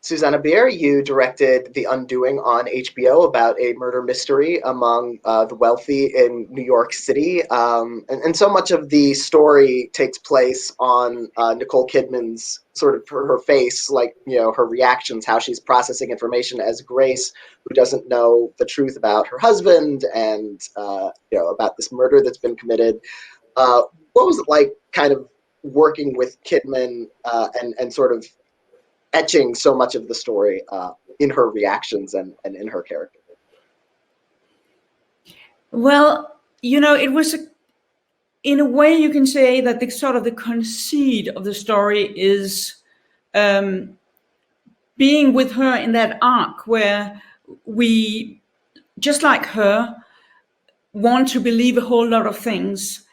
Susanne Bier, you directed The Undoing on HBO about a murder mystery among the wealthy in New York City. And so much of the story takes place on Nicole Kidman's sort of her face, like, her reactions, how she's processing information as Grace, who doesn't know the truth about her husband and, about this murder that's been committed. What was it like kind of working with Kidman and sort of etching so much of the story in her reactions and in her character? Well, it was in a way you can say that the sort of the conceit of the story is being with her in that arc where we, just like her, want to believe a whole lot of things.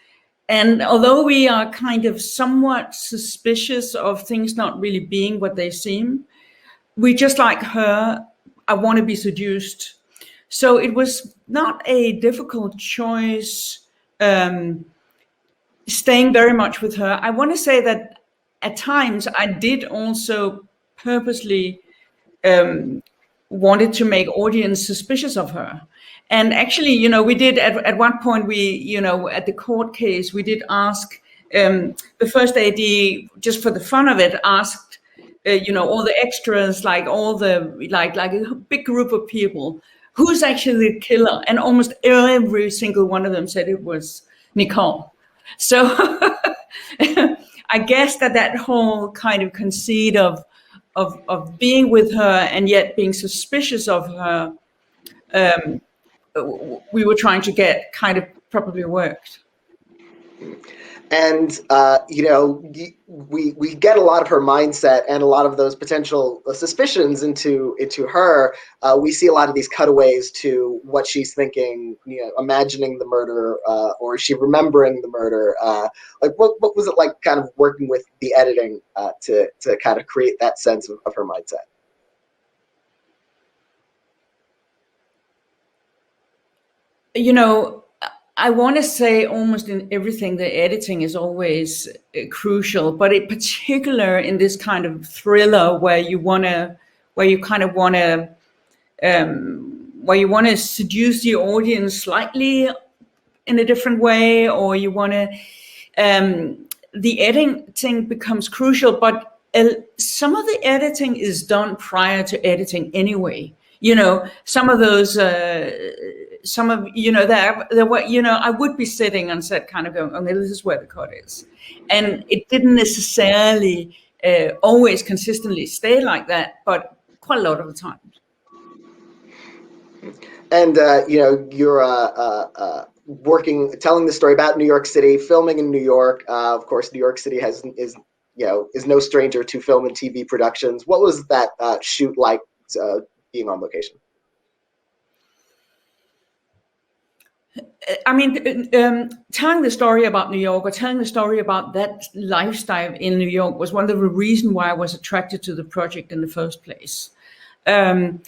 And although we are kind of somewhat suspicious of things not really being what they seem, we, just like her, I want to be seduced. So it was not a difficult choice, staying very much with her. I want to say that at times I did also purposely wanted to make audience suspicious of her. And actually, we did at one point, we, at the court case, we did ask the first AD, just for the fun of it, asked, all the extras, like all the, like a big group of people, who's actually the killer? And almost every single one of them said it was Nicole. So I guess that whole kind of conceit of being with her and yet being suspicious of her, we were trying to get kind of probably worked. And we get a lot of her mindset and a lot of those potential suspicions into her. We see a lot of these cutaways to what she's thinking, imagining the murder, or is she remembering the murder? Like what was it like kind of working with the editing to kind of create that sense of her mindset? I want to say almost in everything, the editing is always crucial, but in particular in this kind of thriller where you want to seduce the audience slightly in a different way, or you want to, the editing becomes crucial, but some of the editing is done prior to editing anyway. Some of those, there were, I would be sitting on set kind of going, okay, this is where the cut is. And it didn't necessarily always consistently stay like that, but quite a lot of the time. And, you're telling the story about New York City, filming in New York. Of course, New York City is no stranger to film and TV productions. What was that shoot like, being on location? I mean, telling the story about New York, or telling the story about that lifestyle in New York, was one of the reasons why I was attracted to the project in the first place. I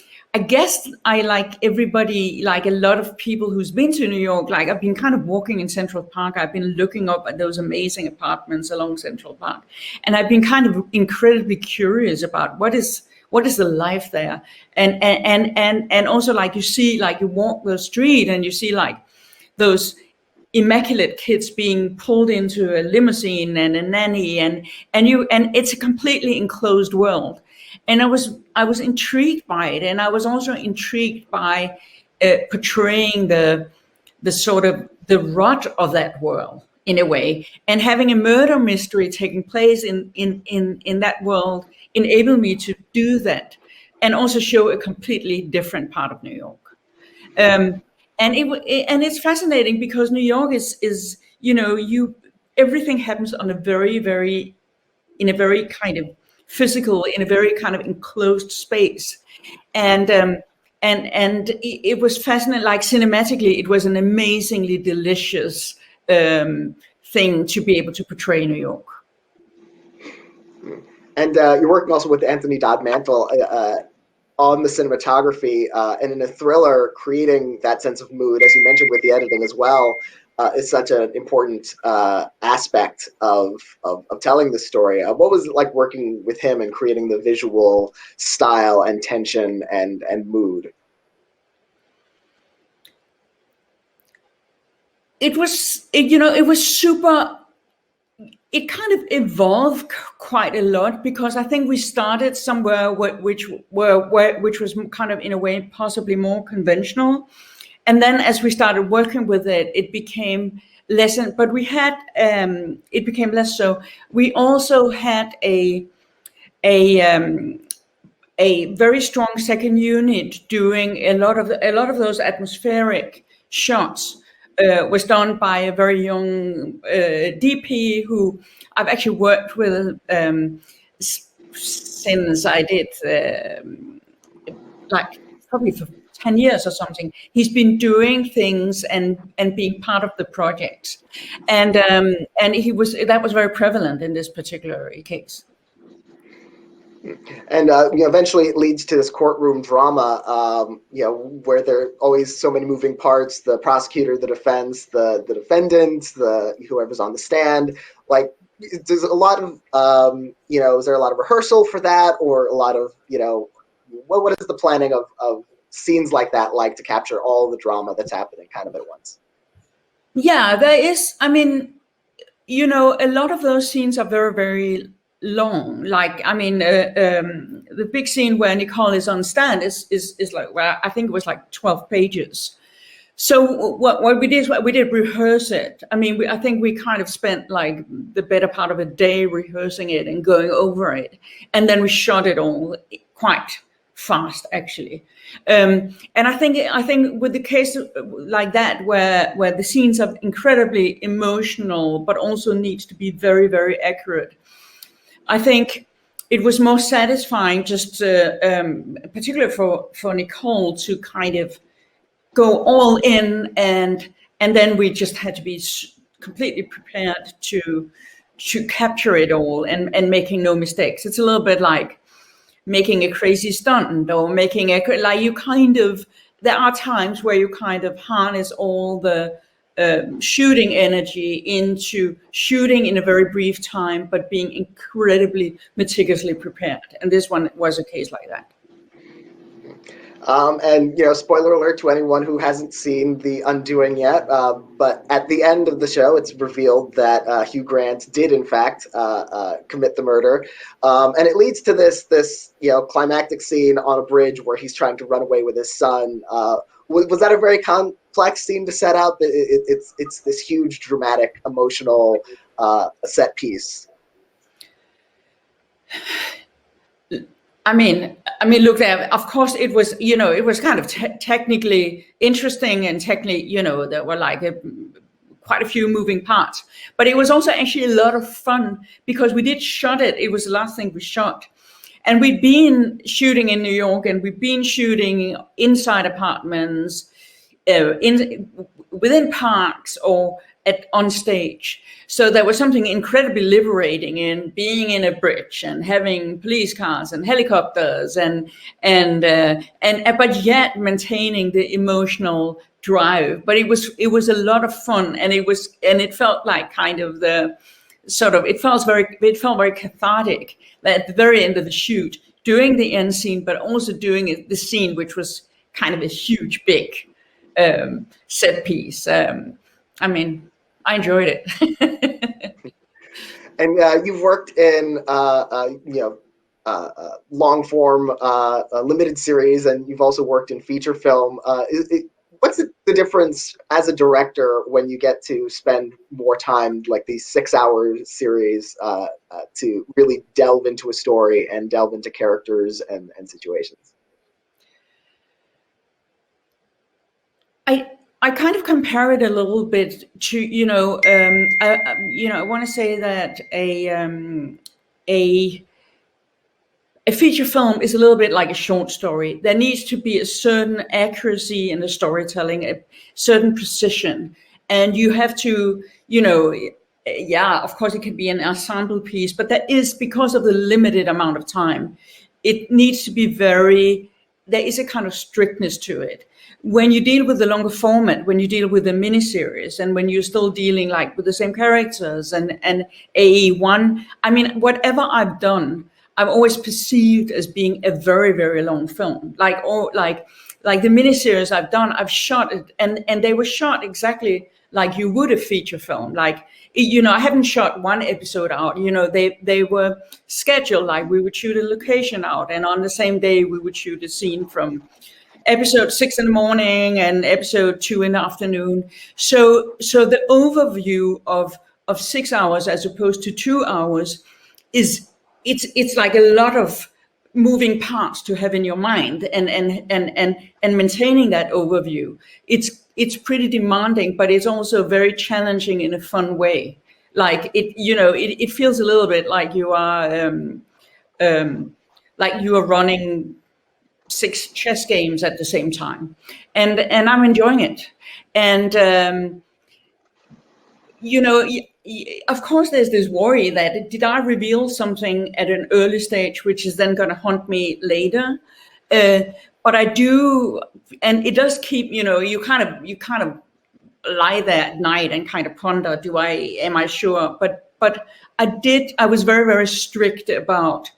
guess I, like everybody, like a lot of people who's been to New York, like I've been kind of walking in Central Park. I've been looking up at those amazing apartments along Central Park. And I've been kind of incredibly curious about what is the life there. And also, like, you see, like, you walk the street and you see like those immaculate kids being pulled into a limousine and a nanny, and it's a completely enclosed world. And I was intrigued by it, and I was also intrigued by portraying the sort of the rot of that world in a way, and having a murder mystery taking place in that world enabled me to do that, and also show a completely different part of New York. And it's fascinating because New York is everything happens on a very kind of physical, in a very kind of enclosed space, and it was fascinating. Like, cinematically, it was an amazingly delicious thing to be able to portray New York. And you're working also with Anthony Dodd Mantle. on the cinematography, and in a thriller, creating that sense of mood, as you mentioned with the editing as well, is such an important aspect of telling the story. What was it like working with him and creating the visual style and tension and mood? It was super. It kind of evolved quite a lot, because I think we started somewhere which was kind of, in a way, possibly more conventional, and then as we started working with it, it became less. But we had it became less so. We also had a a very strong second unit doing a lot of those atmospheric shots. Was done by a very young DP who I've actually worked with since I did like probably for 10 years or something. He's been doing things and being part of the project, and that was very prevalent in this particular case. And eventually it leads to this courtroom drama, where there are always so many moving parts: the prosecutor, the defense, the defendant, the whoever's on the stand. Like, there's a lot of is there a lot of rehearsal for that, or a lot of what is the planning of scenes like that like to capture all the drama that's happening kind of at once? Yeah, there is. I mean, a lot of those scenes are very, very long. Like, I mean, the big scene where Nicole is on stand is like, well, I think it was like 12 pages. So what we did is we did rehearse it. I mean, I think we kind of spent like the better part of a day rehearsing it and going over it, and then we shot it all quite fast, actually. And I think with the case like that, where the scenes are incredibly emotional but also needs to be very, very accurate, I think it was more satisfying, just particularly for Nicole, to kind of go all in, and then we just had to be completely prepared to capture it all and making no mistakes. It's a little bit like making a crazy stunt, or making there are times where you kind of harness all the shooting energy into shooting in a very brief time, but being incredibly meticulously prepared. And this one was a case like that. And spoiler alert to anyone who hasn't seen The Undoing yet, but at the end of the show, it's revealed that Hugh Grant did in fact commit the murder, and it leads to this climactic scene on a bridge where he's trying to run away with his son. Was that a very complex scene to set up? It's this huge, dramatic, emotional set piece. I mean, look, there. Of course, it was. It was kind of technically interesting, and technically, there were like quite a few moving parts. But it was also actually a lot of fun, because we did shot it. It was the last thing we shot, and we'd been shooting in New York, and we'd been shooting inside apartments, within parks, or on stage. So there was something incredibly liberating in being in a bridge and having police cars and helicopters and but yet maintaining the emotional drive. But it was a lot of fun, and it felt like kind of it felt very cathartic at the very end of the shoot, doing the end scene, but also doing the scene, which was kind of a huge, big set piece. I mean, I enjoyed it. And you've worked in long form limited series, and you've also worked in feature film. What's the difference as a director when you get to spend more time, like these 6-hour series, to really delve into a story and delve into characters and situations? I kind of compare it a little bit to, I want to say that a feature film is a little bit like a short story. There needs to be a certain accuracy in the storytelling, a certain precision, and you have to, of course it can be an ensemble piece, but that is because of the limited amount of time. It needs to be very there is a kind of strictness to it. When you deal with the longer format, when you deal with a miniseries, and when you're still dealing like with the same characters and AE1, I mean, whatever I've done, I've always perceived as being a very, very long film. Like the miniseries I've done, I've shot it, and they were shot exactly like you would a feature film. Like, you know, I haven't shot one episode out. You know, they were scheduled like we would shoot a location out, and on the same day we would shoot a scene from episode 6 in the morning and episode 2 in the afternoon. So the overview of 6 hours as opposed to 2 hours is it's like a lot of moving parts to have in your mind, and maintaining that overview. It's pretty demanding, but it's also very challenging in a fun way. Like it feels a little bit like you are running 6 chess games at the same time, and I'm enjoying it. And of course, there's this worry that did I reveal something at an early stage, which is then going to haunt me later. But I do, and it does keep, you kind of lie there at night and kind of ponder, am I sure? But I was very, very strict about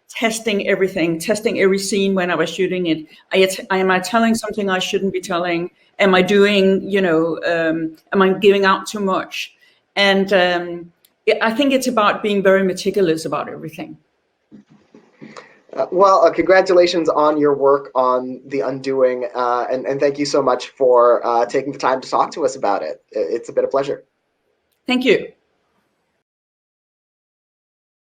testing everything, testing every scene when I was shooting it. Am I telling something I shouldn't be telling? Am I doing, am I giving out too much? And I think it's about being very meticulous about everything. Congratulations on your work on The Undoing, and thank you so much for taking the time to talk to us about it. It's been a pleasure. Thank you.